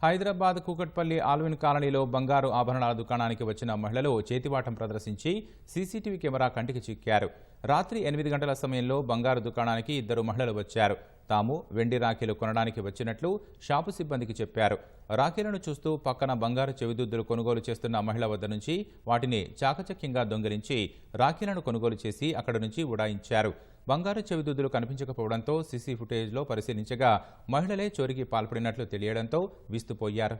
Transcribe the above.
Hyderabad Kukatpally Alvin కాలనీలో బంగారు ఆభరణాల దుకాణానికి వచ్చిన మహిళలు చేతివాటం ప్రదర్శించి సీసీటీవీ కెమెరా కంటికి చిక్కారు. రాత్రి 8 గంటల సమయంలో బంగారు దుకాణానికి 2 మహిళలు వచ్చారు. తాము వెండి రాఖీలు కొనడానికి వచ్చినట్లు షాపు సిబ్బందికి చెప్పారు. రాఖీలను చూస్తూ పక్కన బంగారు చెవిదుద్దులు కొనుగోలు చేస్తున్న మహిళ వద్ద నుంచి వాటిని చాకచక్యంగా దొంగిలించి రాఖీలను కొనుగోలు చేసి అక్కడి నుంచి ఉడాయించారు. బంగారు చెవిదుద్దులు కనిపించకపోవడంతో సీసీ ఫుటేజ్లో పరిశీలించగా మహిళలే చోరీకి పాల్పడినట్లు తెలియడంతో విస్తుపోయారు.